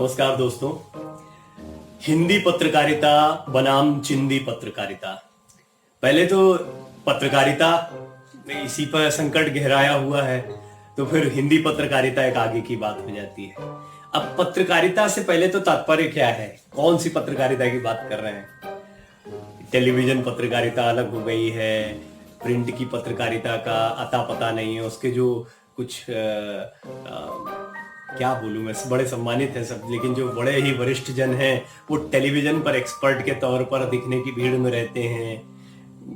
नमस्कार दोस्तों। हिंदी पत्रकारिता बनाम चिंदी पत्रकारिता। पहले तो पत्रकारिता में इसी पर संकट गहराया हुआ है, तो फिर हिंदी पत्रकारिता एक आगे की बात हो जाती है। अब पत्रकारिता से पहले तो तात्पर्य क्या है, कौन सी पत्रकारिता की बात कर रहे हैं? टेलीविजन पत्रकारिता अलग हो गई है, प्रिंट की पत्रकारिता का अता पता नहीं है। उसके जो कुछ क्या बोलूं मैं, बड़े सम्मानित हैं सब, लेकिन जो बड़े ही वरिष्ठ जन हैं वो टेलीविजन पर एक्सपर्ट के तौर पर दिखने की भीड़ में रहते हैं,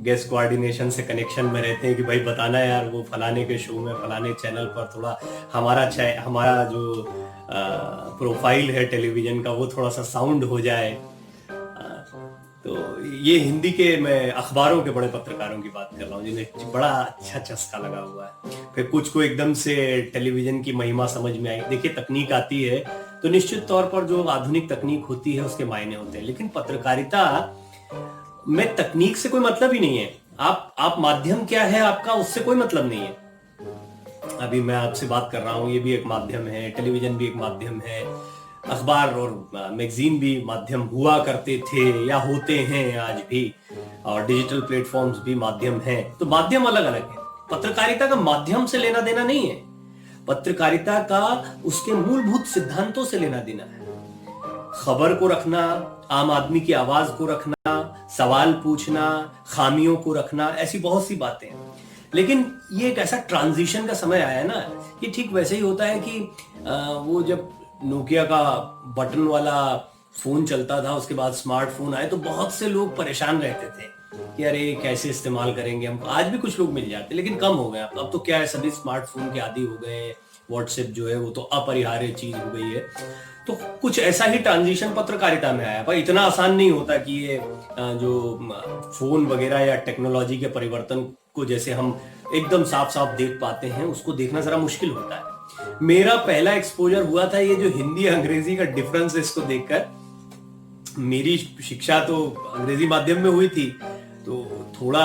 गेस्ट कोऑर्डिनेशन से कनेक्शन में रहते हैं कि भाई बताना यार, वो फलाने के शो में फलाने चैनल पर थोड़ा हमारा जो प्रोफाइल है टेलीविजन का वो थोड़ा सा साउंड हो जाए। तो ये हिंदी के, मैं अखबारों के बड़े पत्रकारों की बात कर रहा हूँ जिन्हें बड़ा अच्छा चस्का लगा हुआ है। फिर कुछ को एकदम से टेलीविजन की महिमा समझ में आई। देखिए, तकनीक आती है तो निश्चित तौर पर जो आधुनिक तकनीक होती है उसके मायने होते हैं, लेकिन पत्रकारिता में तकनीक से कोई मतलब ही नहीं है। आप माध्यम क्या है आपका, उससे कोई मतलब नहीं है। अभी मैं आपसे बात कर रहा हूँ, ये भी एक माध्यम है, टेलीविजन भी एक माध्यम है, अखबार और मैगजीन भी माध्यम हुआ करते थे या होते हैं आज भी, और डिजिटल प्लेटफॉर्म्स भी माध्यम हैं। तो माध्यम अलग अलग है। पत्रकारिता का माध्यम से लेना देना नहीं है, पत्रकारिता का उसके मूलभूत सिद्धांतों से लेना देना है। खबर को रखना, आम आदमी की आवाज को रखना, सवाल पूछना, खामियों को रखना, ऐसी बहुत सी बातें हैं। लेकिन ये एक ऐसा ट्रांजिशन का समय आया ना, ये ठीक वैसे ही होता है कि वो जब नोकिया का बटन वाला फोन चलता था, उसके बाद स्मार्टफोन आए तो बहुत से लोग परेशान रहते थे कि अरे कैसे इस्तेमाल करेंगे हम। आज भी कुछ लोग मिल जाते, लेकिन कम हो गए। अब तो क्या है, सभी स्मार्टफोन के आदी हो गए। व्हाट्सएप जो है वो तो अपरिहार्य चीज हो गई है। तो कुछ ऐसा ही ट्रांजिशन पत्रकारिता में आया। पर इतना आसान नहीं होता कि ये जो फोन वगैरह या टेक्नोलॉजी के परिवर्तन को जैसे हम एकदम साफ साफ देख पाते हैं, उसको देखना जरा मुश्किल होता है। मेरा पहला एक्सपोजर हुआ था ये जो हिंदी अंग्रेजी का डिफरेंस है, इसको देखकर। मेरी शिक्षा तो अंग्रेजी माध्यम में हुई थी, तो थोड़ा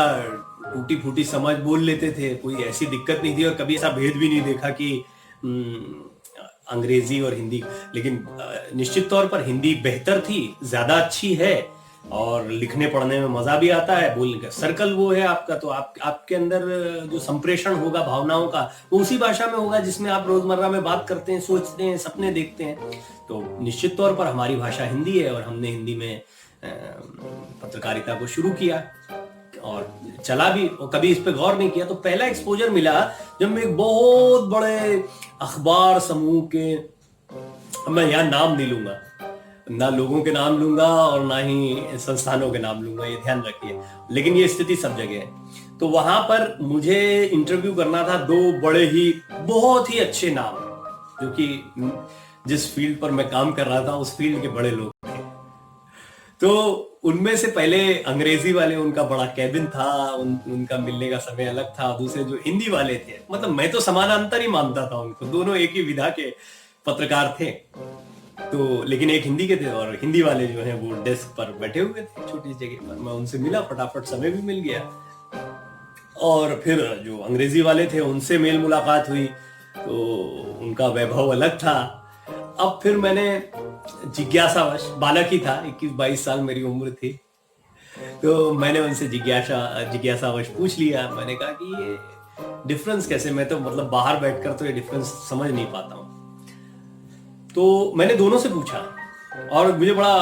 टूटी फूटी समझ बोल लेते थे, कोई ऐसी दिक्कत नहीं थी, और कभी ऐसा भेद भी नहीं देखा कि अंग्रेजी और हिंदी। लेकिन निश्चित तौर पर हिंदी बेहतर थी, ज्यादा अच्छी है, और लिखने पढ़ने में मजा भी आता है। बोलने का सर्कल वो है आपका, तो आपके अंदर जो संप्रेषण होगा भावनाओं का, वो उसी भाषा में होगा जिसमें आप रोजमर्रा में बात करते हैं, सोचते हैं, सपने देखते हैं। तो निश्चित तौर पर हमारी भाषा हिंदी है, और हमने हिंदी में पत्रकारिता को शुरू किया और चला भी, और कभी इस पे गौर नहीं किया। तो पहला एक्सपोजर मिला जब मैं एक बहुत बड़े अखबार समूह के, मैं यहाँ नाम नहीं लूंगा, ना लोगों के नाम लूंगा और ना ही संस्थानों के नाम लूंगा, ये ध्यान रखिए, लेकिन ये स्थिति सब जगह है। तो वहां पर मुझे इंटरव्यू करना था दो बड़े ही, बहुत ही अच्छे नाम, जो कि जिस फील्ड पर मैं काम कर रहा था उस फील्ड के बड़े लोग थे। तो उनमें से पहले अंग्रेजी वाले, उनका बड़ा कैबिन था, उनका मिलने का समय अलग था। दूसरे जो हिंदी वाले थे, मतलब मैं तो समानांतर ही मानता था उनको, दोनों एक ही विधा के पत्रकार थे। तो लेकिन एक हिंदी के थे, और हिंदी वाले जो हैं वो डेस्क पर बैठे हुए थे छोटी सी जगह पर। मैं उनसे मिला, फटाफट समय भी मिल गया। और फिर जो अंग्रेजी वाले थे उनसे मेल मुलाकात हुई, तो उनका वैभव अलग था। अब फिर मैंने जिज्ञासावश, बालक ही था, 21-22 साल मेरी उम्र थी, तो मैंने उनसे जिज्ञासावश पूछ लिया। मैंने कहा कि ये डिफरेंस कैसे, मैं तो मतलब बाहर बैठकर तो ये डिफरेंस समझ नहीं पाता हूँ। तो मैंने दोनों से पूछा, और मुझे बड़ा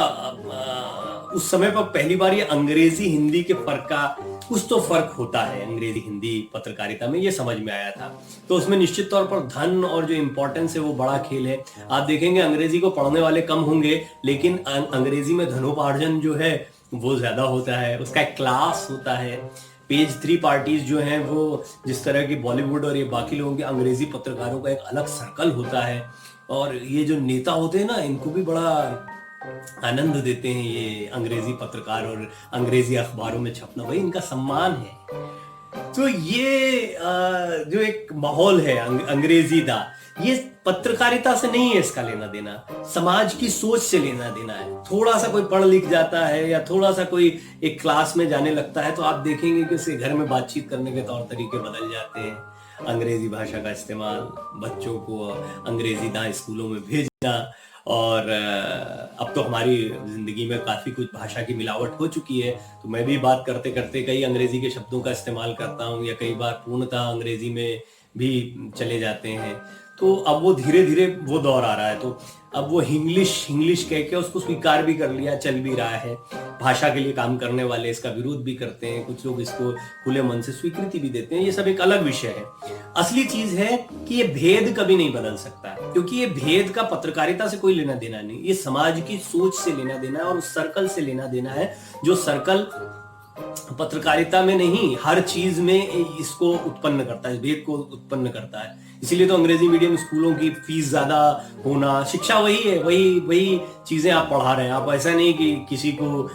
उस समय पर पहली बार ये अंग्रेजी हिंदी के फर्क का, कुछ तो फर्क होता है अंग्रेजी हिंदी पत्रकारिता में, ये समझ में आया था। तो उसमें निश्चित तौर पर धन और जो इंपॉर्टेंस है वो बड़ा खेल है। आप देखेंगे अंग्रेजी को पढ़ने वाले कम होंगे, लेकिन अंग्रेजी में धनोपार्जन जो है वो ज्यादा होता है, उसका एक क्लास होता है। पेज 3 पार्टीज जो हैं वो, जिस तरह की बॉलीवुड और ये बाकी लोगों के, अंग्रेजी पत्रकारों का एक अलग सर्कल होता है। और ये जो नेता होते हैं ना, इनको भी बड़ा आनंद देते हैं ये अंग्रेजी पत्रकार, और अंग्रेजी अखबारों में छपना, भाई इनका सम्मान है। तो ये जो एक माहौल है अंग्रेजी का, ये पत्रकारिता से नहीं है इसका लेना देना, समाज की सोच से लेना देना है। थोड़ा सा कोई पढ़ लिख जाता है या थोड़ा सा कोई एक क्लास में जाने लगता है, तो आप देखेंगे कि उसके घर में बातचीत करने के तौर तरीके बदल जाते हैं। अंग्रेजी भाषा का इस्तेमाल, बच्चों को अंग्रेजी दां स्कूलों में भेजना, और अब तो हमारी जिंदगी में काफी कुछ भाषा की मिलावट हो चुकी है, तो मैं भी बात करते करते कई अंग्रेजी के शब्दों का इस्तेमाल करता हूँ या कई बार पूर्णतः अंग्रेजी में भी चले जाते हैं। तो अब वो धीरे धीरे वो दौर आ रहा है, तो अब वो इंग्लिश इंग्लिश कह के उसको स्वीकार भी कर लिया, चल भी रहा है। भाषा के लिए काम करने वाले इसका विरोध भी करते हैं, कुछ लोग इसको खुले मन से स्वीकृति भी देते हैं, ये सब एक अलग विषय है। असली चीज है कि ये भेद कभी नहीं बदल सकता, क्योंकि ये भेद का पत्रकारिता से कोई लेना देना नहीं, ये समाज की सोच से लेना देना है और उस सर्कल से लेना देना है जो सर्कल पत्रकारिता में नहीं हर चीज में इसको उत्पन्न करता है, भेद को उत्पन्न करता है। इसीलिए तो अंग्रेजी मीडियम स्कूलों की फीस ज्यादा होना, शिक्षा वही है, वही वही चीजें आप पढ़ा रहे हैं। आप ऐसा नहीं कि किसी को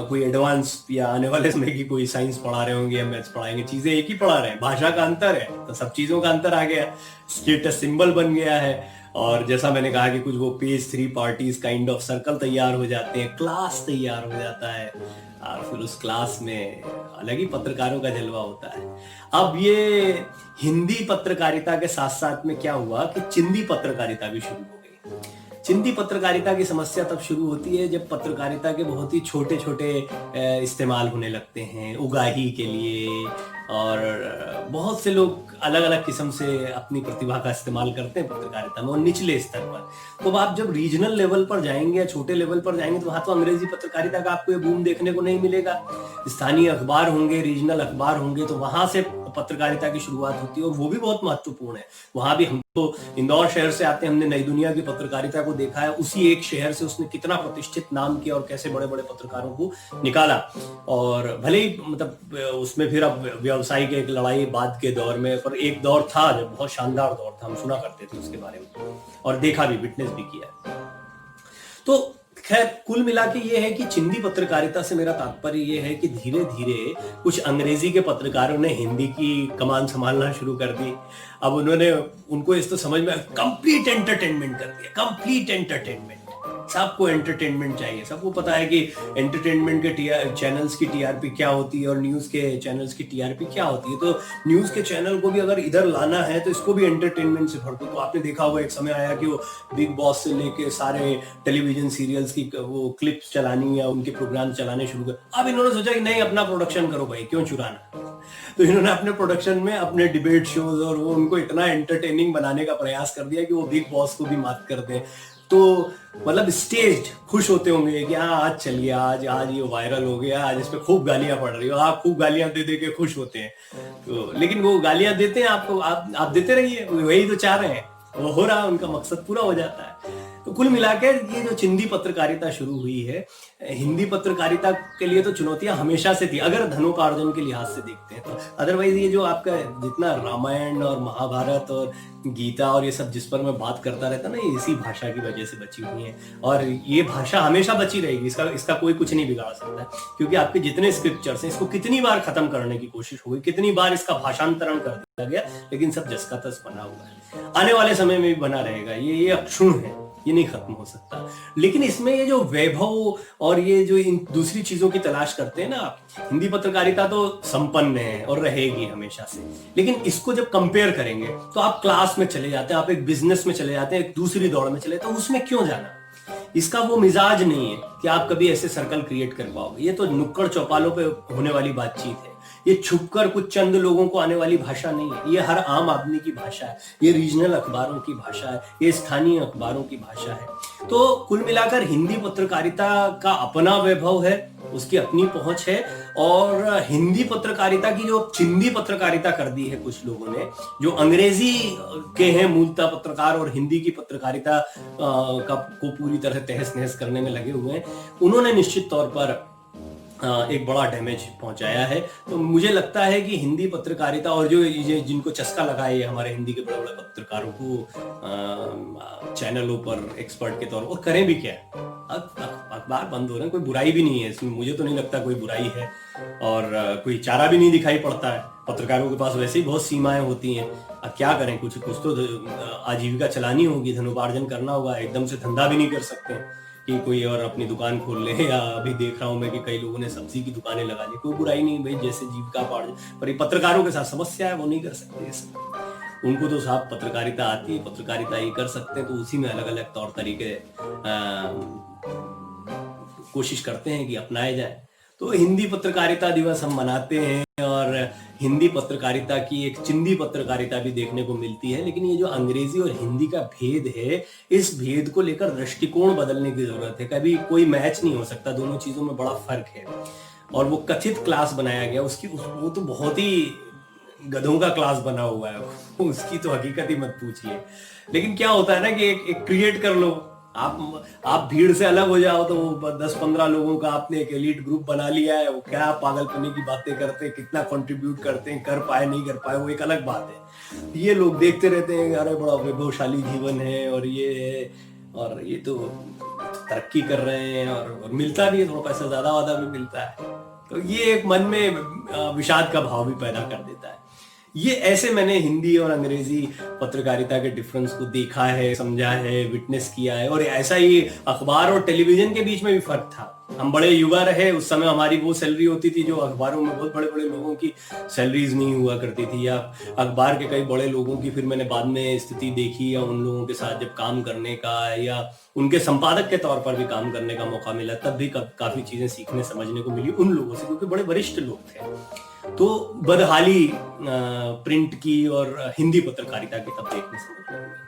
कोई एडवांस या आने वाले समय की कोई साइंस पढ़ा रहे होंगे या मैथ्स पढ़ाएंगे, चीजें एक ही पढ़ा रहे हैं। भाषा का अंतर है तो सब चीजों का अंतर आ गया, स्टेटस सिंबल बन गया है। और जैसा मैंने कहा कि कुछ वो page 3 parties kind of circle तैयार हो जाते हैं, क्लास तैयार हो जाता है, और फिर उस क्लास में अलग ही पत्रकारों का जलवा होता है। अब ये हिंदी पत्रकारिता के साथ साथ में क्या हुआ कि चिंदी पत्रकारिता भी शुरू हो गई। चिंदी पत्रकारिता की समस्या तब शुरू होती है जब पत्रकारिता के बहुत ही छोटे छोटे इस्तेमाल होने लगते हैं उगाही के लिए, और बहुत से लोग अलग अलग किस्म से अपनी प्रतिभा का इस्तेमाल करते हैं पत्रकारिता में और निचले स्तर पर। तो आप जब रीजनल लेवल पर जाएंगे या छोटे लेवल पर जाएंगे तो वहां तो अंग्रेजी पत्रकारिता का आपको ये बूम देखने को नहीं मिलेगा। स्थानीय अखबार होंगे, रीजनल अखबार होंगे, तो वहां से पत्रकारिता की शुरुआत होती है और वो भी बहुत महत्वपूर्ण है। वहां भी हम तो इंदौर शहर से आते हैं, हमने नई दुनिया की पत्रकारिता को देखा है। उसी एक शहर से उसने कितना प्रतिष्ठित नाम किया और कैसे बड़े बड़े पत्रकारों को निकाला। और भले ही मतलब उसमें फिर अब व्यवसायिक एक लड़ाई बाद के दौर में, पर एक दौर था जब बहुत शानदार दौर था, हम सुना करते थे उसके बारे में और देखा भी, विटनेस भी किया। तो खैर कुल मिला के ये है कि चिंदी पत्रकारिता से मेरा तात्पर्य ये है कि धीरे धीरे कुछ अंग्रेजी के पत्रकारों ने हिंदी की कमान संभालना शुरू कर दी। अब उनको इस तो समझ में कंप्लीट एंटरटेनमेंट कर दिया, कंप्लीट एंटरटेनमेंट। सबको एंटरटेनमेंट चाहिए, सबको पता है कि एंटरटेनमेंट के चैनल्स की टीआरपी क्या होती है और न्यूज के चैनल्स की टीआरपी क्या होती है। तो न्यूज के चैनल को भी अगर इधर लाना है तो इसको भी एंटरटेनमेंट से भर दो। तो आपने देखा होगा एक समय आया कि वो बिग बॉस से लेके सारे टेलीविजन सीरियल्स की वो क्लिप्स चलानी या उनके प्रोग्राम चलाने शुरू कर। अब इन्होंने सोचा कि नहीं, अपना प्रोडक्शन करो भाई, क्यों चुराना। तो इन्होंने अपने प्रोडक्शन में अपने डिबेट शोज और वो उनको इतना एंटरटेनिंग बनाने का प्रयास कर दिया कि वो बिग बॉस को भी मात कर दे। तो मतलब स्टेज खुश होते होंगे कि हाँ आज चलिए, आज ये वायरल हो गया, आज इस पे खूब गालियां पड़ रही हो, आप खूब गालियां दे के खुश होते हैं। तो लेकिन वो गालियां देते हैं आपको, आप देते रहिए, वही तो चाह रहे हैं, वो हो रहा है, उनका मकसद पूरा हो जाता है। तो कुल मिलाकर ये जो चिंदी पत्रकारिता शुरू हुई है, हिंदी पत्रकारिता के लिए तो चुनौतियां हमेशा से थी अगर धनोपार्जन के लिहाज से देखते हैं तो। अदरवाइज ये जो आपका जितना रामायण और महाभारत और गीता और ये सब जिस पर मैं बात करता रहता ना, ये इसी भाषा की वजह से बची हुई है और ये भाषा हमेशा बची रहेगी। इसका कोई कुछ नहीं बिगाड़ सकता, क्योंकि आपके जितने स्क्रिप्चर्स हैं इसको कितनी बार खत्म करने की कोशिश हो गई, कितनी बार इसका भाषांतरण कर दिया गया, लेकिन सब जस का तस बना हुआ है, आने वाले समय में भी बना रहेगा। ये अक्षुण्ण है, ये नहीं खत्म हो सकता। लेकिन इसमें ये जो वैभव और ये जो इन दूसरी चीजों की तलाश करते हैं ना, हिंदी पत्रकारिता तो संपन्न है और रहेगी हमेशा से, लेकिन इसको जब कंपेयर करेंगे तो आप क्लास में चले जाते हैं, आप एक बिजनेस में चले जाते हैं, एक दूसरी दौड़ में चले जाते हैं। उसमें क्यों जाना? इसका वो मिजाज नहीं है कि आप कभी ऐसे सर्कल क्रिएट कर पाओगे। ये तो नुक्कड़ चौपालों पे होने वाली बातचीत है, ये छुपकर कुछ चंद लोगों को आने वाली भाषा नहीं है, ये हर आम आदमी की भाषा है, ये रीजनल अखबारों की भाषा है, ये स्थानीय अखबारों की भाषा है। तो कुल मिलाकर हिंदी पत्रकारिता का अपना वैभव है, उसकी अपनी पहुंच है। और हिंदी पत्रकारिता की जो चिंदी पत्रकारिता कर दी है कुछ लोगों ने, जो अंग्रेजी के हैं मूलतः पत्रकार और हिंदी की पत्रकारिता को पूरी तरह तहस नहस करने में लगे हुए हैं, उन्होंने निश्चित तौर पर एक बड़ा डैमेज पहुंचाया है। तो मुझे लगता है कि हिंदी पत्रकारिता और जो जिनको चस्का लगा है हमारे हिंदी के बड़े बड़े पत्रकारों को चैनलों पर एक्सपर्ट के तौर पर, करें भी क्या, अखबार बंद हो रहे हैं, कोई बुराई भी नहीं है इसमें, मुझे तो नहीं लगता कोई बुराई है और कोई चारा भी नहीं दिखाई पड़ता है। पत्रकारों के पास वैसे ही बहुत सीमाएं होती हैं, अब क्या करें, कुछ तो आजीविका चलानी होगी, धनोपार्जन करना होगा, एकदम से धंधा भी नहीं कर सकते कि कोई और अपनी दुकान खोल ले। या अभी देख रहा हूं मैं कि कई लोगों ने सब्जी की दुकानें लगा ली, कोई बुराई नहीं भाई, जैसे जीविका पार्जन, पर पत्रकारों के साथ समस्या है, वो नहीं कर सकते। उनको तो साहब पत्रकारिता आती है, पत्रकारिता ये कर सकते हैं, तो उसी में अलग अलग तौर तरीके कोशिश करते हैं कि अपनाए जाए। तो हिंदी पत्रकारिता दिवस हम मनाते हैं और हिंदी पत्रकारिता की एक चिंदी पत्रकारिता भी देखने को मिलती है, लेकिन ये जो अंग्रेजी और हिंदी का भेद है, इस भेद को लेकर दृष्टिकोण बदलने की जरूरत है। कभी कोई मैच नहीं हो सकता, दोनों चीजों में बड़ा फर्क है। और वो कथित क्लास बनाया गया, वो तो बहुत ही गधों का क्लास बना हुआ है, उसकी तो हकीकत ही मत पूछिए। लेकिन क्या होता है ना कि एक क्रिएट कर लो, आप भीड़ से अलग हो जाओ, तो 10-15 लोगों का आपने एक एलीट ग्रुप बना लिया है, वो क्या पागलपने की बातें करते हैं, कितना कंट्रीब्यूट करते हैं, कर पाए नहीं कर पाए, वो एक अलग बात है। ये लोग देखते रहते हैं, अरे बड़ा वैभवशाली जीवन है और ये तो तरक्की कर रहे हैं, और मिलता भी है, थोड़ा पैसा ज्यादा वादा भी मिलता है। तो ये एक मन में विषाद का भाव भी पैदा कर देता है। ये ऐसे मैंने हिंदी और अंग्रेजी पत्रकारिता के डिफरेंस को देखा है, समझा है, विटनेस किया है। और ऐसा ही अखबार और टेलीविजन के बीच में भी फर्क था। हम बड़े युवा रहे, उस समय हमारी वो सैलरी होती थी जो अखबारों में बहुत बड़े बड़े लोगों की सैलरीज नहीं हुआ करती थी, या अखबार के कई बड़े लोगों की फिर मैंने बाद में स्थिति देखी, या उन लोगों के साथ जब काम करने का या उनके संपादक के तौर पर भी काम करने का मौका मिला, तब भी काफी चीजें सीखने समझने को मिली उन लोगों से, क्योंकि बड़े वरिष्ठ लोग थे। तो बदहाली प्रिंट की और हिंदी पत्रकारिता की तब देखने समझ में आई।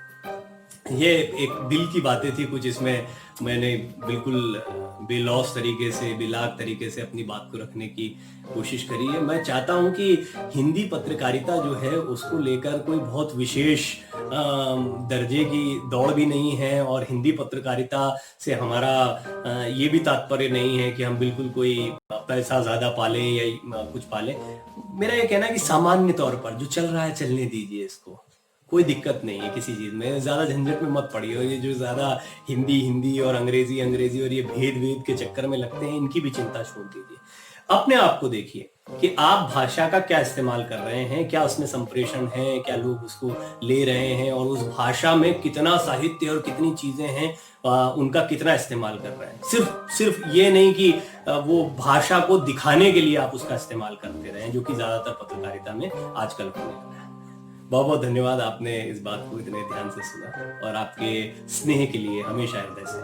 ये एक दिल की बातें थी कुछ, इसमें मैंने बिल्कुल बेलौस तरीके से, बेलाग तरीके से अपनी बात को रखने की कोशिश करी है। मैं चाहता हूं कि हिंदी पत्रकारिता जो है उसको लेकर कोई बहुत विशेष दर्जे की दौड़ भी नहीं है, और हिंदी पत्रकारिता से हमारा ये भी तात्पर्य नहीं है कि हम बिल्कुल कोई पैसा ज्यादा पालें या कुछ पालें। मेरा ये कहना है कि सामान्य तौर पर जो चल रहा है चलने दीजिए, इसको कोई दिक्कत नहीं है किसी चीज में, ज्यादा झंझट में मत पड़िए। और ये जो ज्यादा हिंदी और अंग्रेजी और ये भेद के चक्कर में लगते हैं, इनकी भी चिंता छोड़ दीजिए। अपने आप को देखिए कि आप भाषा का क्या इस्तेमाल कर रहे हैं, क्या उसमें संप्रेषण है, क्या लोग उसको ले रहे हैं, और उस भाषा में कितना साहित्य और कितनी चीजें हैं, उनका कितना इस्तेमाल कर रहे हैं। सिर्फ ये नहीं कि वो भाषा को दिखाने के लिए आप उसका इस्तेमाल करते रहे, जो कि ज्यादातर पत्रकारिता में आजकल होने लगा है। बहुत बहुत धन्यवाद, आपने इस बात को इतने ध्यान से सुना, और आपके स्नेह के लिए हमेशा हृदय से